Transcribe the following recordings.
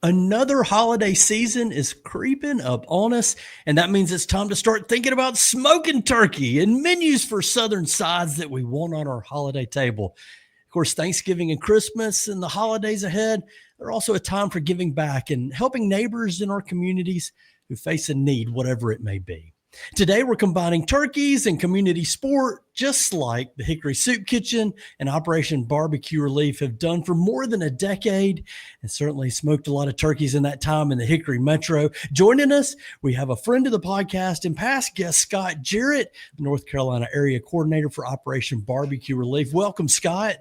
Another holiday season is creeping up on us, and that means it's time to start thinking about smoking turkey and menus for Southern sides that we want on our holiday table. Of course, Thanksgiving and Christmas and the holidays ahead are also a time for giving back and helping neighbors in our communities who face a need, whatever it may be. Today, we're combining turkeys and community sport, just like the Hickory Soup Kitchen and Operation BBQ Relief have done for more than a decade, and certainly smoked a lot of turkeys in that time in the Hickory Metro. Joining us, we have a friend of the podcast and past guest, Scott Jarrett, North Carolina Area Coordinator for Operation BBQ Relief. Welcome, Scott.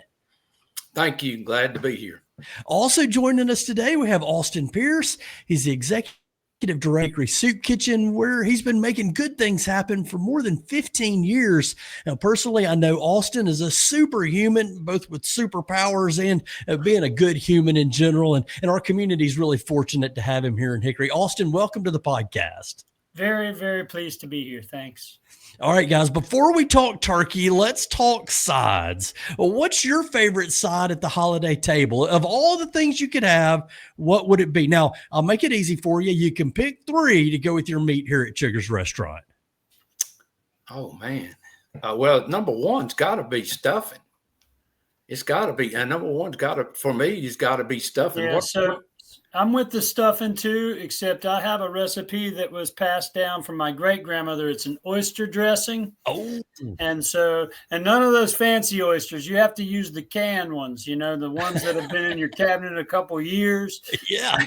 Thank you. Glad to be here. Also joining us today, we have Austin Pearce. He's the executive director of Hickory Soup Kitchen, where he's been making good things happen for more than 15 years. Now, personally, I know Austin is a superhuman, both with superpowers and being a good human in general. And our community is really fortunate to have him here in Hickory. Austin, welcome to the podcast. Very, very pleased to be here. Thanks. All right, guys, before we talk turkey, let's talk sides. Well, what's your favorite side at the holiday table? Of all the things you could have, what would it be? Now, I'll make it easy for you. You can pick 3 to go with your meat here at Chugger's Restaurant. Oh, man. Well, number one's got to be stuffing. It's got to be. And number one's got to, for me, it's got to be stuffing. Yeah, so I'm with the stuffing too, except I have a recipe that was passed down from my great-grandmother. It's an oyster dressing. Oh. And none of those fancy oysters. You have to use the canned ones, the ones that have been in your cabinet a couple of years. Yeah.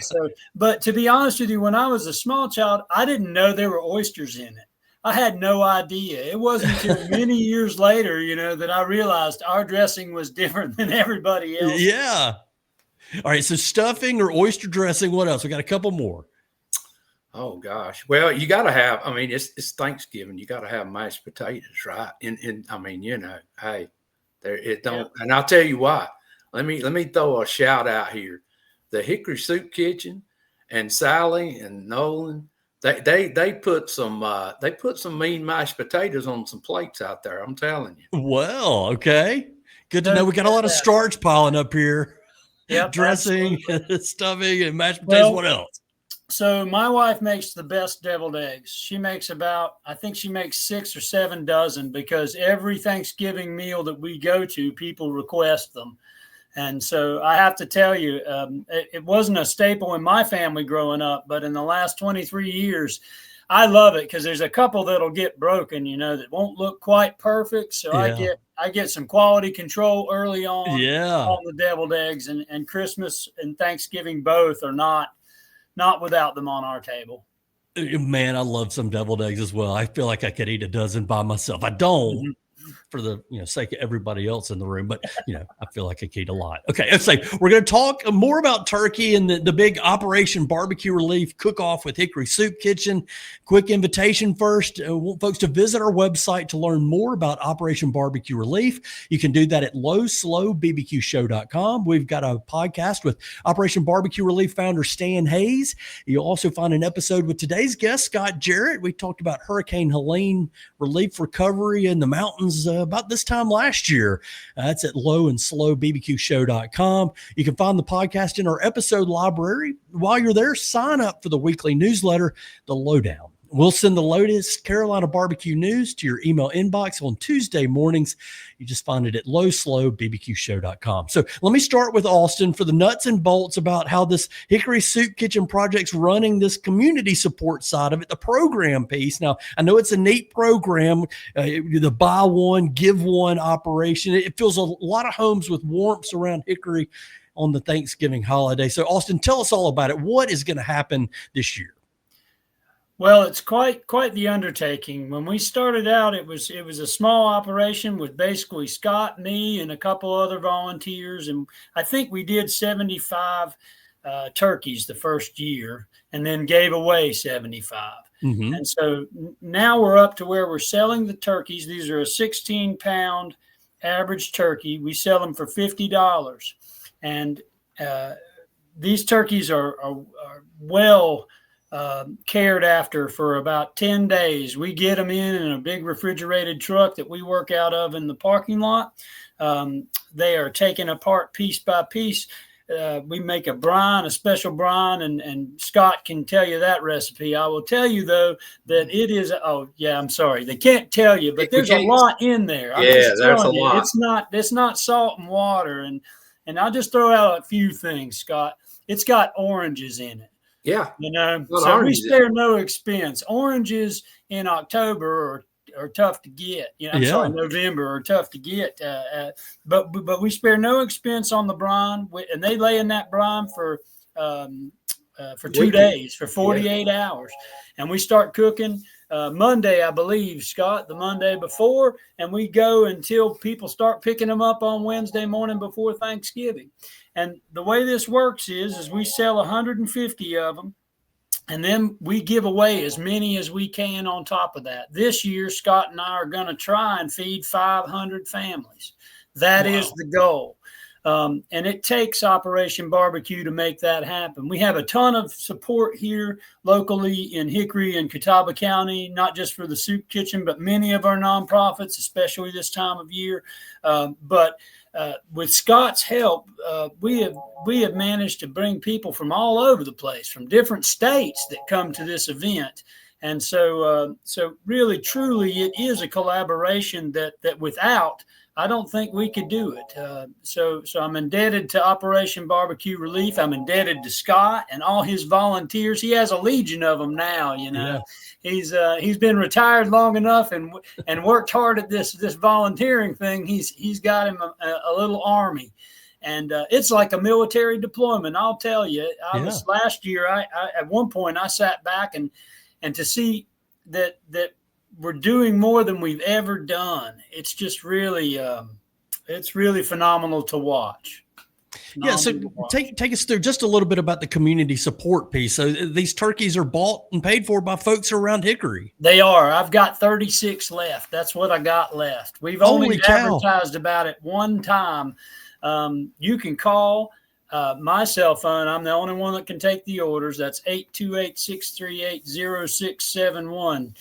But to be honest with you, when I was a small child, I didn't know there were oysters in it. I had no idea. It wasn't until many years later, that I realized our dressing was different than everybody else. Yeah. All right, so stuffing or oyster dressing, what else? We got a couple more. Oh, gosh. Well, you got to have, it's Thanksgiving. You got to have mashed potatoes, right? Hey, there it don't. Yeah. And I'll tell you why. Let me throw a shout out here. The Hickory Soup Kitchen and Sally and Nolan, they put some mean mashed potatoes on some plates out there. I'm telling you. Well, okay. Good to know. We got a lot of starch piling up here. Yep, dressing, stuffing, and mashed potatoes. What else? So my wife makes the best deviled eggs. She makes I think she makes 6 or 7 dozen, because every Thanksgiving meal that we go to, people request them. And so I have to tell you, it wasn't a staple in my family growing up, but in the last 23 years, I love it, because there's a couple that'll get broken, that won't look quite perfect. So yeah. I get some quality control early on the deviled eggs, and Christmas and Thanksgiving both are not without them on our table. Man, I love some deviled eggs as well. I feel like I could eat a dozen by myself. I don't, for the sake of everybody else in the room, but I feel like I could eat a lot. Okay, let's say we're going to talk more about turkey and the big Operation BBQ Relief cook-off with Hickory Soup Kitchen. Quick invitation first. I want folks to visit our website to learn more about Operation BBQ Relief. You can do that at lowslowbbqshow.com. We've got a podcast with Operation BBQ Relief founder Stan Hayes. You'll also find an episode with today's guest, Scott Jarrett. We talked about Hurricane Helene relief recovery in the mountains about this time last year. That's at lowandslowbbqshow.com. You can find the podcast in our episode library. While you're there, sign up for the weekly newsletter, The Lowdown. We'll send the latest Carolina barbecue news to your email inbox on Tuesday mornings. You just find it at lowslowbbqshow.com. So let me start with Austin for the nuts and bolts about how this Hickory Soup Kitchen project's running this community support side of it, the program piece. Now, I know it's a neat program, the buy one, give one operation. It fills a lot of homes with warmth around Hickory on the Thanksgiving holiday. So Austin, tell us all about it. What is going to happen this year? Well, it's quite the undertaking. When we started out, it was a small operation with basically Scott, me, and a couple other volunteers, and I think we did 75 turkeys the first year, and then gave away 75. Mm-hmm. And so now we're up to where we're selling the turkeys. These are a 16-pound average turkey. We sell them for $50, and these turkeys are well cared after for about 10 days. We get them in a big refrigerated truck that we work out of in the parking lot. They are taken apart piece by piece. we make a brine, a special brine, and Scott can tell you that recipe. I will tell you though that it is. Oh yeah, I'm sorry, they can't tell you, but there's a lot in there. I'm just there's a telling you, lot. It's not salt and water, and I'll just throw out a few things, Scott. It's got oranges in it. Yeah, so we spare no expense. Oranges in October are tough to get. I'm sorry, November are tough to get. But we spare no expense on the brine, and they lay in that brine for 2 days, for 48 hours, and we start cooking Monday, I believe, Scott, the Monday before, and we go until people start picking them up on Wednesday morning before Thanksgiving. And the way this works is we sell 150 of them, and then we give away as many as we can on top of that. This year, Scott and I are going to try and feed 500 families. That is the goal. And it takes Operation BBQ to make that happen. We have a ton of support here locally in Hickory and Catawba County, not just for the soup kitchen, but many of our nonprofits, especially this time of year. But with Scott's help, we have managed to bring people from all over the place, from different states that come to this event. And so really, truly, it is a collaboration that without, I don't think we could do it. So I'm indebted to Operation BBQ Relief. I'm indebted to Scott and all his volunteers. He has a legion of them now. He's been retired long enough and worked hard at this volunteering thing. He's got him a little army, and it's like a military deployment. I'll tell you. Was last year. I at one point I sat back and to see that we're doing more than we've ever done. It's just really, it's really phenomenal to watch. So take us through just a little bit about the community support piece. So these turkeys are bought and paid for by folks around Hickory. They are. I've got 36 left. That's what I got left. We've only advertised about it one time. You can call my cell phone. I'm the only one that can take the orders. That's 828-638-0671.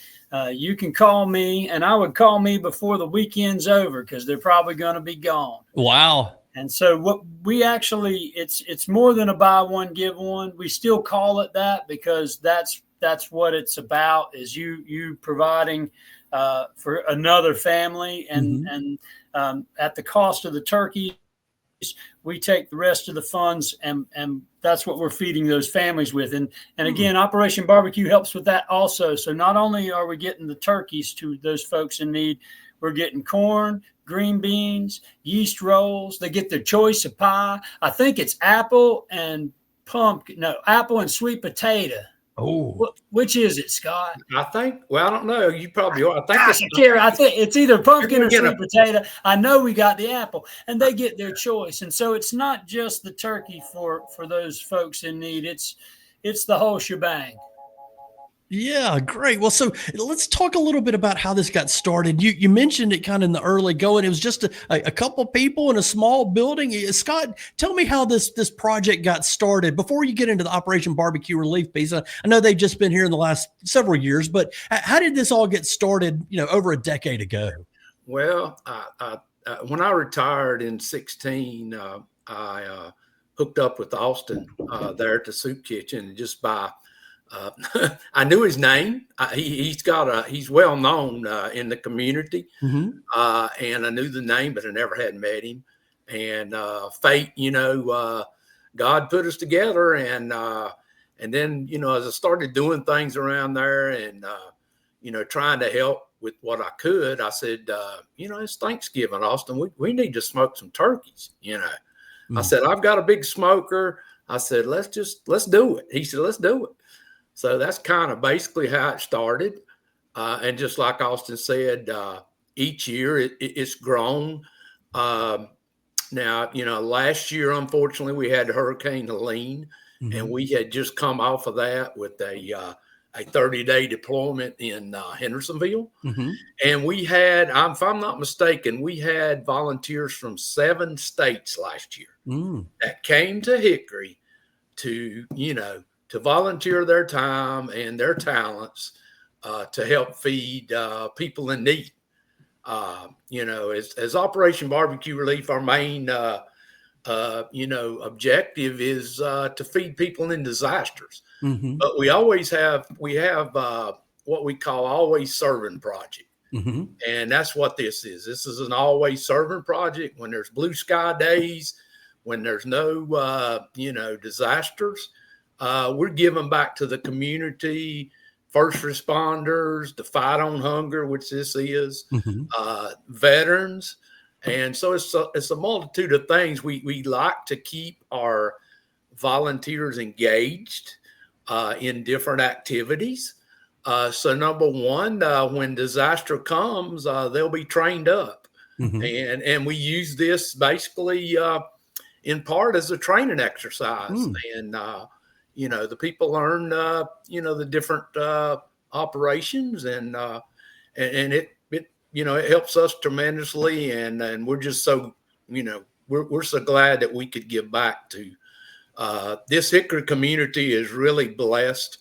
You can call me, and I would call me before the weekend's over because they're probably going to be gone. Wow. And so what we actually, it's more than a buy one, give one. We still call it that because that's what it's about, is you providing for another family. And at the cost of the turkey, we take the rest of the funds and that's what we're feeding those families with. And again, Operation BBQ helps with that also. So not only are we getting the turkeys to those folks in need, we're getting corn, green beans, yeast rolls. They get their choice of pie. I think it's apple and sweet potato. Oh, which is it, Scott? I think. Well, I don't know. You probably are. I think it's either pumpkin or sweet potato. I know we got the apple, and they get their choice. And so it's not just the turkey for those folks in need. It's the whole shebang. Yeah, great. Well, so let's talk a little bit about how this got started. You mentioned it kind of in the early going. It was just a couple people in a small building. Scott, tell me how this project got started before you get into the Operation BBQ Relief piece. I know they've just been here in the last several years, but how did this all get started, over a decade ago? Well, when I retired in 2016, I hooked up with Austin there at the soup kitchen, and just by I knew his name. He's well known in the community, and I knew the name, but I never had met him. And fate, God put us together, and then as I started doing things around there, and trying to help with what I could, I said, it's Thanksgiving, Austin. We need to smoke some turkeys. I said, I've got a big smoker. I said, let's do it. He said, let's do it. So that's kind of basically how it started. And just like Austin said, each year it's grown. Now, last year, unfortunately, we had Hurricane Helene, and we had just come off of that with a 30-day deployment in Hendersonville. And we had, if I'm not mistaken, we had volunteers from 7 states last year that came to Hickory to volunteer their time and their talents to help feed people in need. As Operation BBQ Relief, our main objective is to feed people in disasters. Mm-hmm. But we have what we call always serving project. Mm-hmm. And that's what this is. This is an always serving project. When there's blue sky days, when there's no, disasters, we're giving back to the community, first responders, the fight on hunger, which this is, veterans. And so it's a multitude of things. We like to keep our volunteers engaged in different activities. So number one, when disaster comes, they'll be trained up. And we use this basically in part as a training exercise. And, the people learn, the different operations and it helps us tremendously. And we're just so, we're so glad that we could give back to this Hickory community is really blessed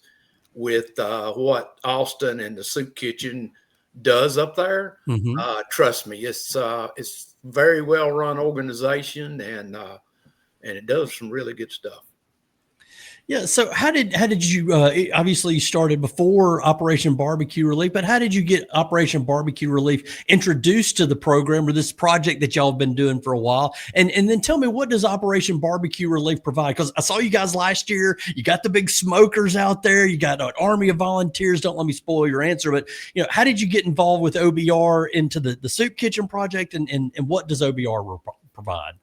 with what Austin and the Soup Kitchen does up there. Trust me, it's very well run organization and it does some really good stuff. Yeah. So how did you, obviously you started before Operation BBQ Relief, but how did you get Operation BBQ Relief introduced to the program or this project that y'all have been doing for a while? And then tell me, what does Operation BBQ Relief provide? Because I saw you guys last year, you got the big smokers out there, you got an army of volunteers. Don't let me spoil your answer, but how did you get involved with OBR into the Soup Kitchen project and what does OBR provide?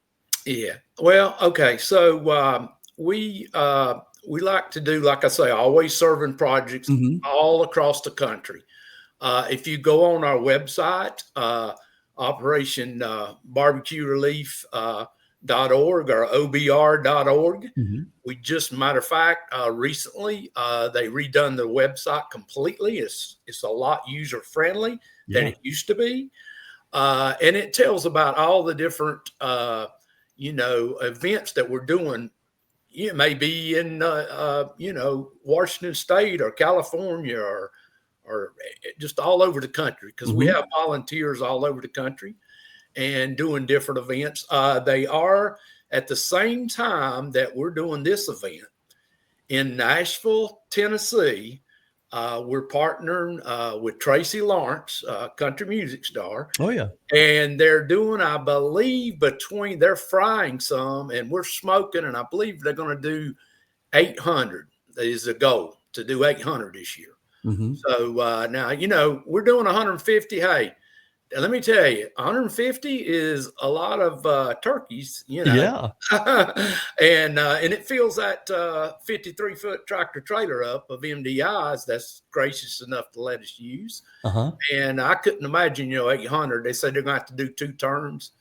Yeah. Well, okay. So we like to do, like I say, always serving projects all across the country. If you go on our website, Operation BBQ Relief.org or OBR.org, we just, matter of fact, recently they redone the website completely. It's a lot user friendly than it used to be. And it tells about all the different, events that we're doing. It may be in, Washington State or California or just all over the country because we have volunteers all over the country and doing different events. They are at the same time that we're doing this event in Nashville, Tennessee. We're partnering with Tracy Lawrence, country music star. Oh, yeah. And they're doing, I believe, they're frying some and we're smoking. And I believe they're going to do 800 is the goal, to do 800 this year. So now, we're doing 150. Hey, let me tell you, 150 is a lot of turkeys, Yeah. and it fills that 53-foot tractor trailer up of MDIs that's gracious enough to let us use. And I couldn't imagine, 800. They said they're going to have to do 2 terms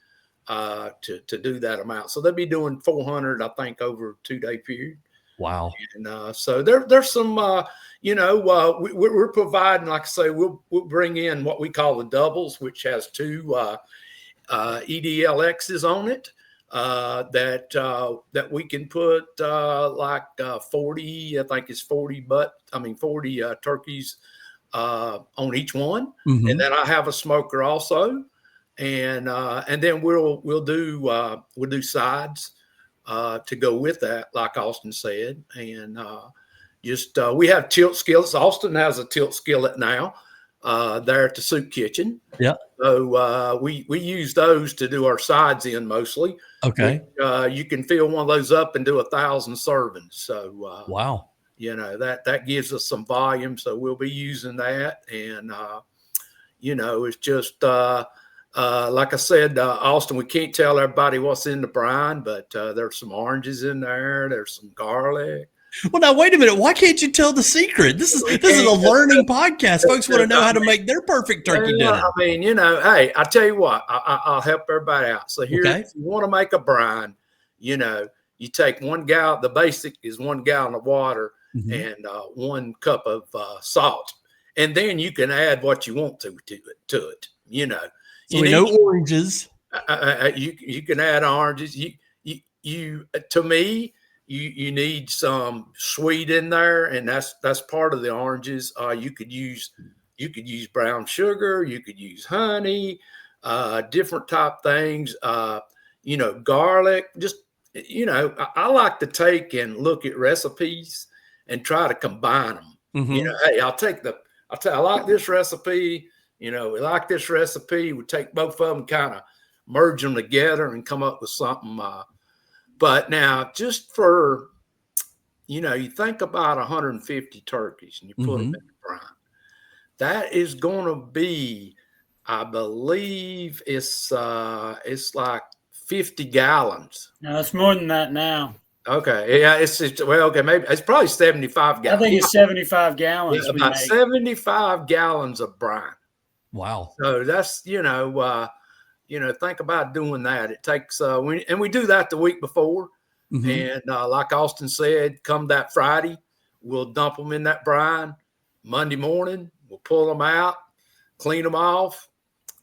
to do that amount. So they'll be doing 400, I think, over a 2-day period. Wow. And so there's some, we're providing, like I say, we'll bring in what we call the doubles, which has 2 EDLXs on it that we can put 40, I think it's 40 turkeys on each one. And then I have a smoker also. And then we'll do sides to go with that, like Austin said. And we have tilt skillets. Austin has a tilt skillet now there at the Soup Kitchen. Yeah. So we use those to do our sides in mostly. Okay. You can fill one of those up and do 1,000 servings. So wow. That gives us some volume. So we'll be using that. And it's just like I said, Austin, we can't tell everybody what's in the brine, but there's some oranges in there. There's some garlic. Well, now wait a minute. Why can't you tell the secret? This is a learning podcast. Folks want to know how to make their perfect turkey dinner. I mean, hey, I tell you what, I'll help everybody out. So here, if you want to make a brine, you take 1 gallon. The basic is 1 gallon of water and 1 cup of salt, and then you can add what you want to it. So we know oranges. You can add oranges. To me, you need some sweet in there, and that's part of the oranges. You could use brown sugar. You could use honey, different type things. Garlic. you know, I like to take and look at recipes and try to combine them. You know, hey, I like this recipe. You know, we like this recipe. We take both of them, kind of merge them together and come up with something. But now, just for, you know, you think about 150 turkeys and you put them in the brine. That is going to be, I believe, it's like 50 gallons. No, it's more than that now. Okay, yeah, okay, maybe it's probably 75 gallons. I think it's 75 gallons. Yeah, about 75 gallons of brine. Wow. So that's, you know, think about doing that. It takes, we do that the week before. And like Austin said, come that Friday, we'll dump them in that brine. Monday morning, we'll pull them out, clean them off,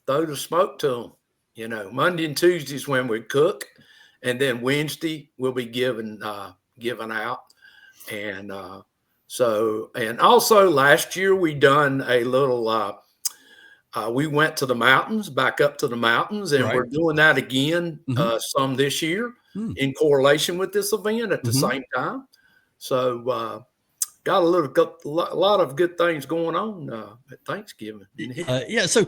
throw the smoke to them. You know, Monday and Tuesday is when we cook. And then Wednesday we'll be given out. And and also last year we done a little, we went to the mountains, back up to the mountains, and we're doing that again some this year in correlation with this event at the same time. So got a lot of good things going on at Thanksgiving. Yeah. So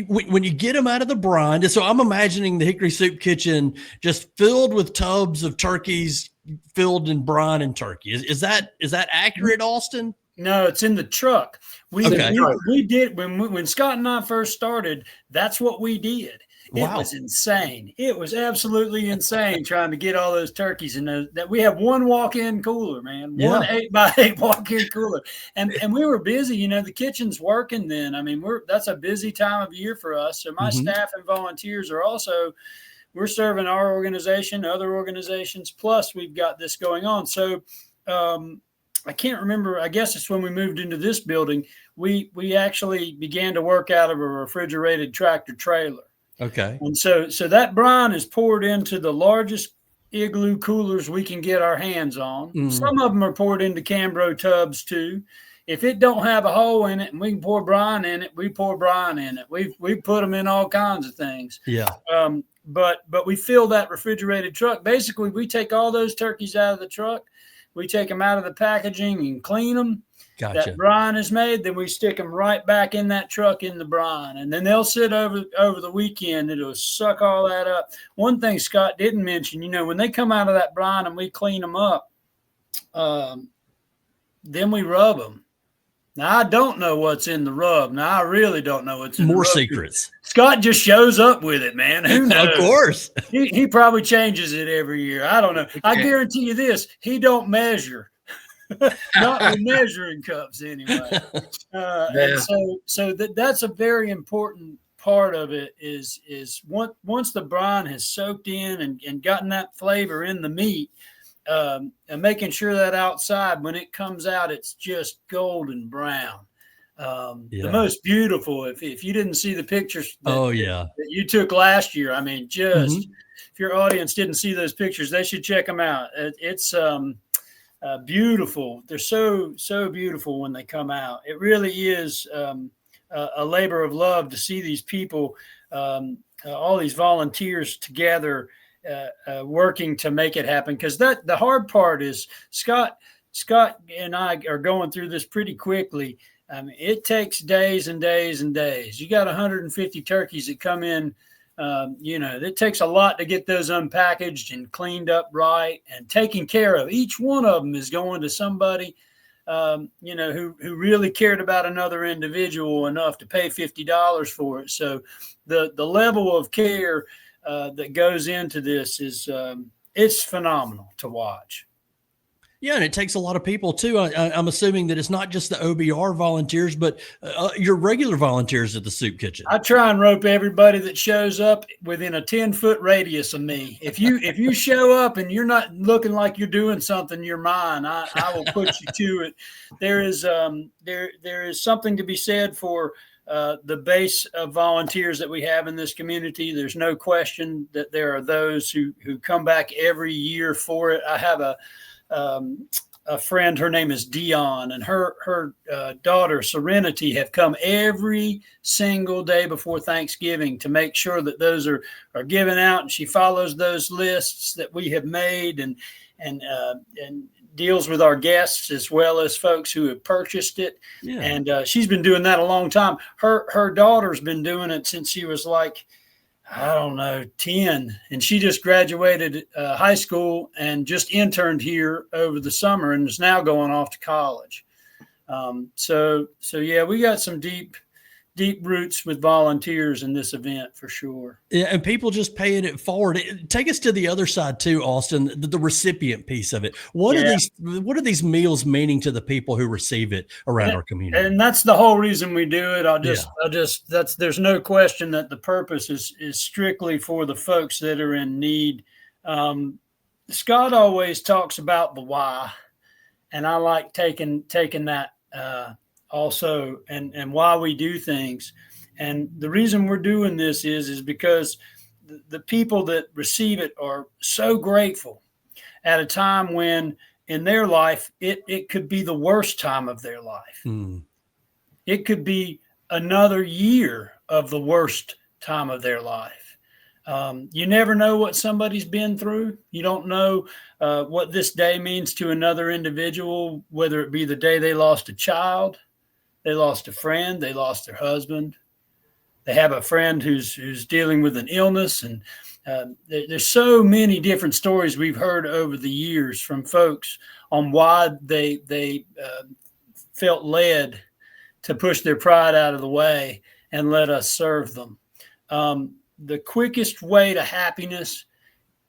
when you get them out of the brine, so I'm imagining the Hickory Soup Kitchen just filled with tubs of turkeys filled in brine and turkey. Is that accurate, Austin? No, it's in the truck. We did when Scott and I first started. That's what we did. It was insane. It was absolutely insane trying to get all those turkeys in those. That we have one walk-in cooler, man. One 8x8 walk-in cooler, and we were busy. You know, the kitchen's working then. I mean, that's a busy time of year for us. So my staff and volunteers are also. We're serving our organization, other organizations, plus we've got this going on. So I can't remember. I guess it's when we moved into this building, we actually began to work out of a refrigerated tractor trailer. Okay. And so that brine is poured into the largest igloo coolers we can get our hands on. Some of them are poured into Cambro tubs too. If it don't have a hole in it and we can pour brine in it, we pour brine in it. We put them in all kinds of things. Yeah. But we fill that refrigerated truck. Basically, we take all those turkeys out of the truck. We take them out of the packaging and clean them. Gotcha. That brine is made, then we stick them right back in that truck in the brine, and then they'll sit over the weekend. It'll suck all that up. One thing Scott didn't mention, you know, when they come out of that brine and we clean them up, then we rub them. Now, I don't know what's in the rub. Now, I really don't know what's in the rub. More secrets. Scott just shows up with it, man. Who knows? Of course. He probably changes it every year. I don't know. I guarantee you this. He don't measure. Not with measuring cups anyway. And so that's a very important part of it is once the brine has soaked in and gotten that flavor in the meat, and making sure that outside when it comes out, it's just golden brown. The most beautiful. If you didn't see the pictures that you took last year, I mean, just if your audience didn't see those pictures, they should check them out. It's beautiful. They're so beautiful when they come out. It really is a labor of love to see these people, all these volunteers together, working to make it happen. Because the hard part is Scott and I are going through this pretty quickly. It takes days and days and days. You got 150 turkeys that come in. It takes a lot to get those unpackaged and cleaned up right and taken care of. Each one of them is going to somebody, who really cared about another individual enough to pay $50 for it. So the level of care that goes into this is it's phenomenal to watch. Yeah, and it takes a lot of people too. I'm assuming that it's not just the OBR volunteers, but your regular volunteers at the soup kitchen. I try and rope everybody that shows up within a 10-foot radius of me. If you show up and you're not looking like you're doing something, you're mine. I will put you to it. There is something to be said for the base of volunteers that we have in this community. There's no question that there are those who come back every year for it. I have a friend. Her name is Dion, and her daughter Serenity have come every single day before Thanksgiving to make sure that those are given out. And she follows those lists that we have made, and deals with our guests as well as folks who have purchased it. Yeah. And she's been doing that a long time. Her daughter's been doing it since she was like, I don't know, 10. And she just graduated high school and just interned here over the summer and is now going off to college. So yeah, we got some deep roots with volunteers in this event for sure. Yeah, and people just paying it forward. Take us to the other side too, Austin, the recipient piece of it. What are these meals meaning to the people who receive it around our community? And that's the whole reason we do it. There's no question that the purpose is strictly for the folks that are in need. Scott always talks about the why, and I like taking that also, and why we do things. And the reason we're doing this is because the people that receive it are so grateful at a time when in their life, it could be the worst time of their life. It could be another year of the worst time of their life. You never know what somebody's been through. You don't know what this day means to another individual, whether it be the day they lost a child, they lost a friend, they lost their husband, they have a friend who's dealing with an illness. And there's so many different stories we've heard over the years from folks on why they felt led to push their pride out of the way and let us serve them. The quickest way to happiness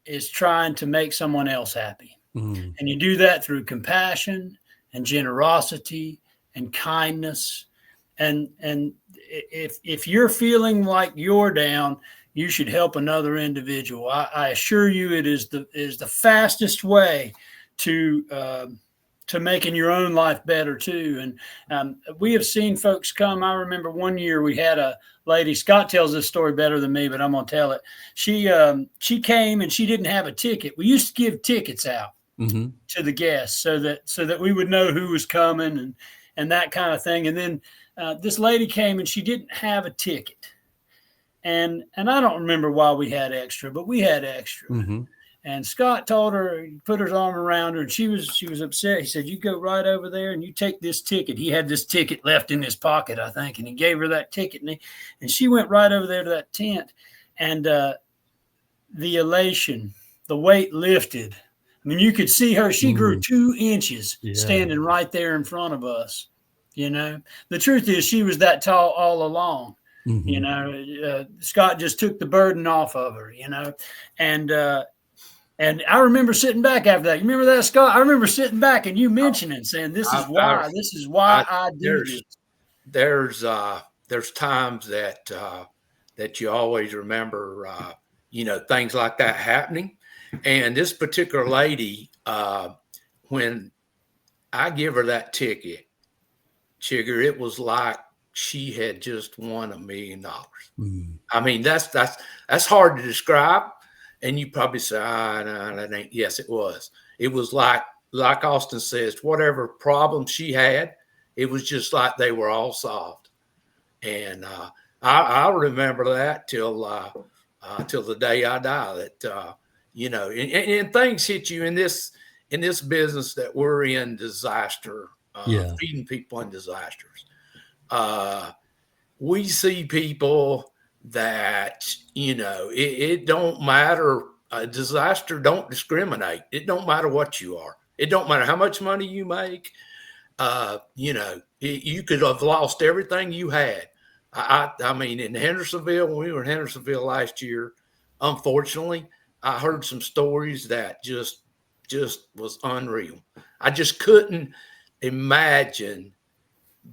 is trying to make someone else happy. And you do that through compassion and generosity and kindness. And if you're feeling like you're down, you should help another individual. I assure you, it is the fastest way to making your own life better too. And we have seen folks come. I remember one year we had a lady. Scott tells this story better than me, but I'm gonna tell it. She came and she didn't have a ticket. We used to give tickets out to the guests so that we would know who was coming and that kind of thing. And then this lady came and she didn't have a ticket. And I don't remember why we had extra, but we had extra. And Scott told her, put his arm around her, and she was upset. He said, "You go right over there and you take this ticket." He had this ticket left in his pocket, I think, and he gave her that ticket. And she went right over there to that tent, and the elation, the weight lifted. I mean, you could see her. She grew 2 inches standing right there in front of us. You know, the truth is she was that tall all along. You know, Scott just took the burden off of her, you know, and I remember sitting back after that. You remember that, Scott? I remember sitting back and you mentioning, saying, this is why I do this. There's times that you always remember, you know, things like that happening. And this particular lady, when I give her that ticket, Chigger, it was like she had just won $1 million. I mean, that's hard to describe. And you probably say, no, that ain't. Yes, it was. It was like Austin says, whatever problem she had, it was just like they were all solved. And I'll remember that till the day I die. That you know, and things hit you in this business that we're in, disaster, feeding people in disasters. We see people that, you know, it don't matter. A disaster don't discriminate. It don't matter what you are. It don't matter how much money you make. You know, you could have lost everything you had. I mean, in Hendersonville, when we were in Hendersonville last year, unfortunately, I heard some stories that just was unreal. I just couldn't imagine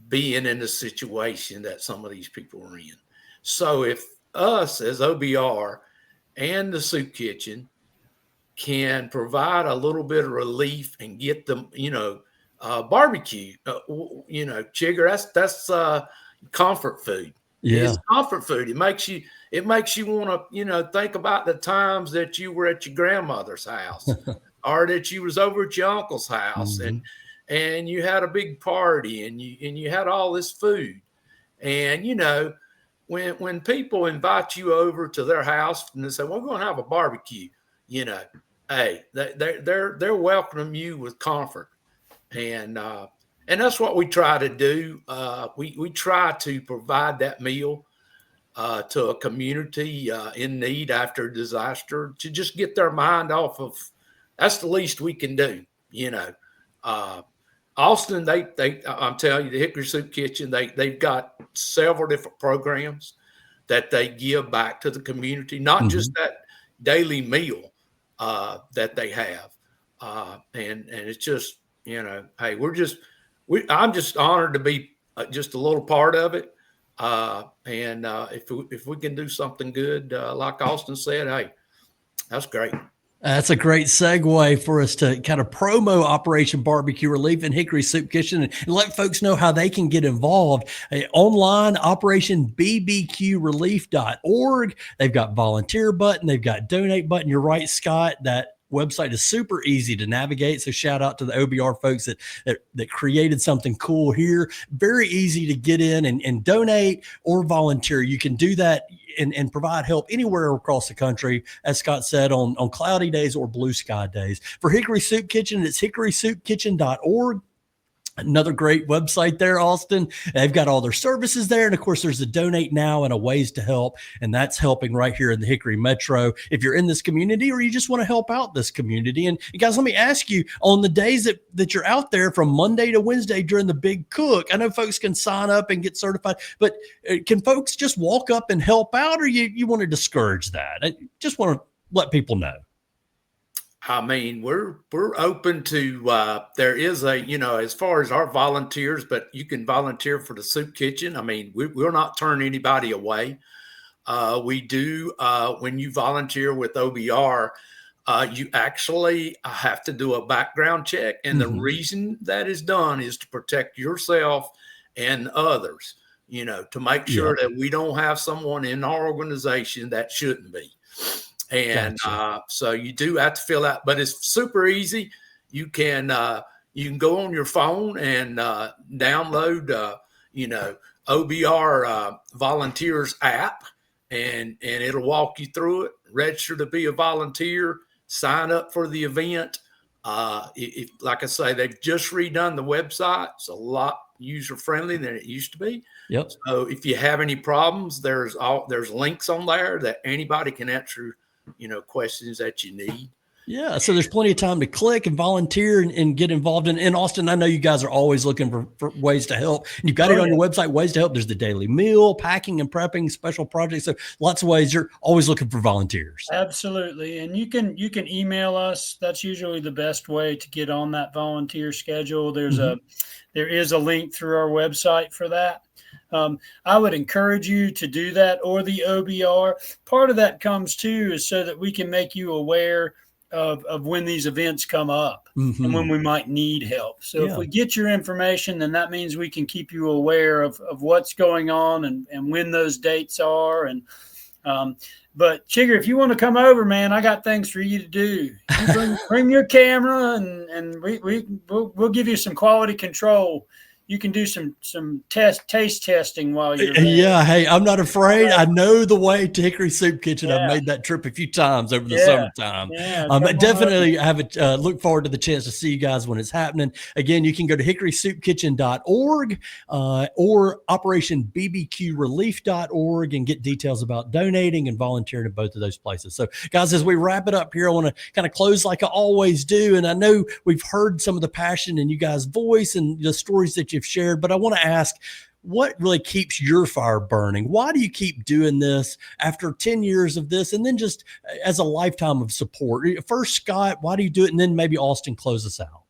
being in the situation that some of these people were in. So if us as OBR and the soup kitchen can provide a little bit of relief and get them, you know, barbecue, you know, Chigger, that's comfort food. Yeah. It's comfort food. It makes you want to, you know, think about the times that you were at your grandmother's house or that you was over at your uncle's house and you had a big party and you had all this food. And, you know, when people invite you over to their house and they say, we're going to have a barbecue, you know, hey, they're welcoming you with comfort. And that's what we try to do. We try to provide that meal to a community in need after a disaster, to just get their mind off of. That's the least we can do, you know. Austin, I'm telling you, the Hickory Soup Kitchen, they've got several different programs that they give back to the community, not just that daily meal that they have. And it's just, you know, hey, I'm just honored to be just a little part of it. And if we can do something good, like Austin said, hey, that's great. That's a great segue for us to kind of promo Operation BBQ Relief and Hickory Soup Kitchen and let folks know how they can get involved. Online, operationbbqrelief.org. They've got volunteer button. They've got donate button. You're right, Scott, that website is super easy to navigate. So shout out to the OBR folks that created something cool here. Very easy to get in and donate or volunteer. You can do that and provide help anywhere across the country, as Scott said, on cloudy days or blue sky days. For Hickory Soup Kitchen, it's hickorysoupkitchen.org. Another great website there, Austin. They've got all their services there. And of course, there's a donate now and a ways to help. And that's helping right here in the Hickory Metro. If you're in this community or you just want to help out this community. And guys, let me ask you, on the days that you're out there from Monday to Wednesday during the big cook, I know folks can sign up and get certified, but can folks just walk up and help out, or you want to discourage that? I just want to let people know. I mean, we're open to, there is a, you know, as far as our volunteers, but you can volunteer for the soup kitchen. I mean, we'll not turn anybody away. We do, when you volunteer with OBR, you actually have to do a background check. And the reason that is done is to protect yourself and others, you know, to make sure that we don't have someone in our organization that shouldn't be. And so you do have to fill out, but it's super easy. You can go on your phone and download, you know, OBR Volunteers app, and it'll walk you through it. Register to be a volunteer, sign up for the event. If, like I say, they've just redone the website. It's a lot user friendly than it used to be. Yep. So if you have any problems, there's links on there that anybody can answer, you know, questions that you need. Yeah. So there's plenty of time to click and volunteer and get involved in Austin. I know you guys are always looking for ways to help. And you've got it on your website, ways to help. There's the daily meal, packing and prepping, special projects. So lots of ways. You're always looking for volunteers. Absolutely. And you can email us. That's usually the best way to get on that volunteer schedule. There is a link through our website for that. I would encourage you to do that, or the OBR. Part of that comes too is so that we can make you aware of when these events come up and when we might need help. So if we get your information, then that means we can keep you aware of what's going on and when those dates are. And but Chigger, if you want to come over, man, I got things for you to do. You bring your camera and we'll give you some quality control. You can do some taste testing while you're there. Yeah. Hey, I'm not afraid. I know the way to Hickory Soup Kitchen. Yeah. I've made that trip a few times over the summertime. Yeah, definitely have look forward to the chance to see you guys when it's happening. Again, you can go to hickorysoupkitchen.org or operationbbqrelief.org and get details about donating and volunteering in both of those places. So guys, as we wrap it up here, I want to kind of close like I always do. And I know we've heard some of the passion in you guys' voice and the stories that you've shared, but I want to ask, what really keeps your fire burning? Why do you keep doing this after 10 years of this, and then just as a lifetime of support? First, Scott, why do you do it? And then maybe Austin, close us out.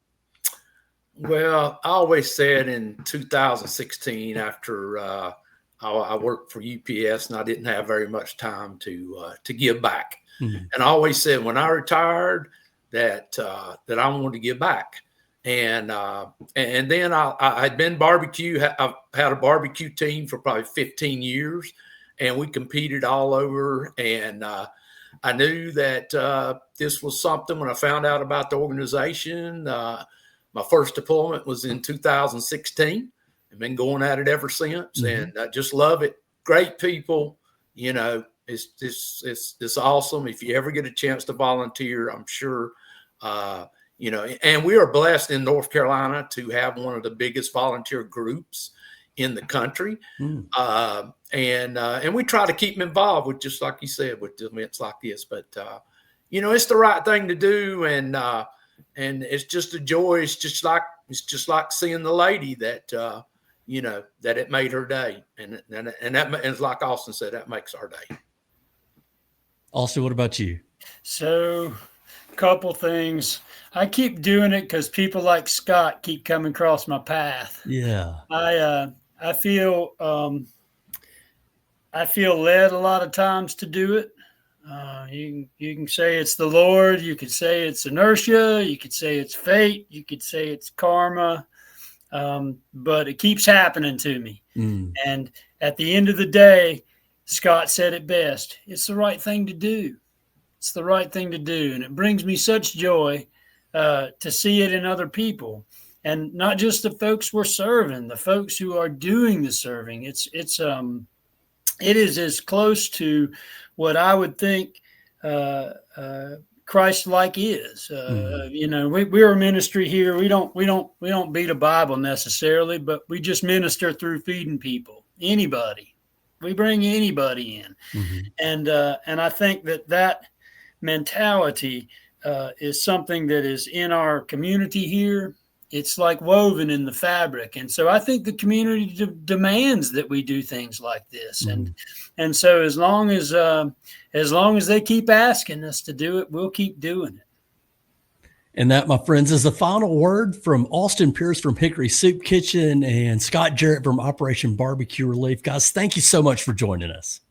Well, I always said in 2016, after I worked for UPS and I didn't have very much time to give back. And I always said when I retired that I wanted to give back. And then I'd been barbecue. I've had a barbecue team for probably 15 years, and we competed all over. And I knew that this was something when I found out about the organization. My first deployment was in 2016. I've been going at it ever since, and I just love it. Great people, you know. It's awesome. If you ever get a chance to volunteer, I'm sure, you know. And we are blessed in North Carolina to have one of the biggest volunteer groups in the country, and we try to keep them involved with, just like you said, with events like this. But you know, it's the right thing to do, and it's just a joy. It's just like seeing the lady that you know, that it made her day, and that, like Austin said, that makes our day. Austin, what about you? So, a couple things. I keep doing it because people like Scott keep coming across my path. Yeah. I feel led a lot of times to do it. You can say it's the Lord. You could say it's inertia. You could say it's fate. You could say it's karma. But it keeps happening to me. And at the end of the day, Scott said it best. It's the right thing to do. It's the right thing to do. And it brings me such joy to see it in other people. And not just the folks we're serving, the folks who are doing the serving. It is as close to what I would think Christ-like is. You know, we're a ministry here. We don't beat a Bible necessarily, but we just minister through feeding people. Anybody. We bring anybody in. And I think that mentality is something that is in our community here. It's like woven in the fabric. And so I think the community demands that we do things like this. And so as long as they keep asking us to do it, we'll keep doing it. And that, my friends, is the final word from Austin Pearce from Hickory Soup Kitchen and Scott Jarrett from Operation BBQ Relief. Guys, thank you so much for joining us.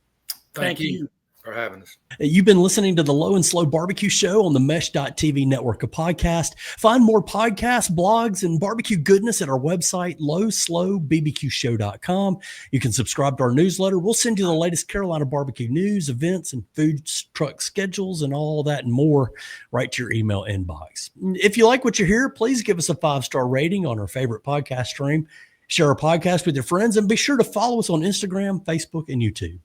Thank you for having us. You've been listening to the Low and Slow Barbecue Show on the Mesh.tv network of podcasts. Find more podcasts, blogs, and barbecue goodness at our website, lowslowbbqshow.com. You can subscribe to our newsletter. We'll send you the latest Carolina barbecue news, events, and food truck schedules, and all that and more right to your email inbox. If you like what you hear, please give us a 5-star rating on our favorite podcast stream. Share our podcast with your friends, and be sure to follow us on Instagram, Facebook, and YouTube.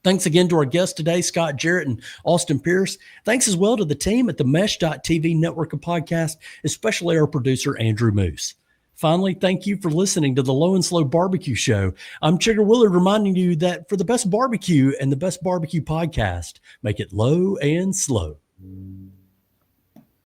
Thanks again to our guests today, Scott Jarrett and Austin Pearce. Thanks as well to the team at the Mesh.tv network of podcasts, especially our producer, Andrew Moose. Finally, thank you for listening to the Low and Slow Barbecue Show. I'm Chigger Willard, reminding you that for the best barbecue and the best barbecue podcast, make it low and slow.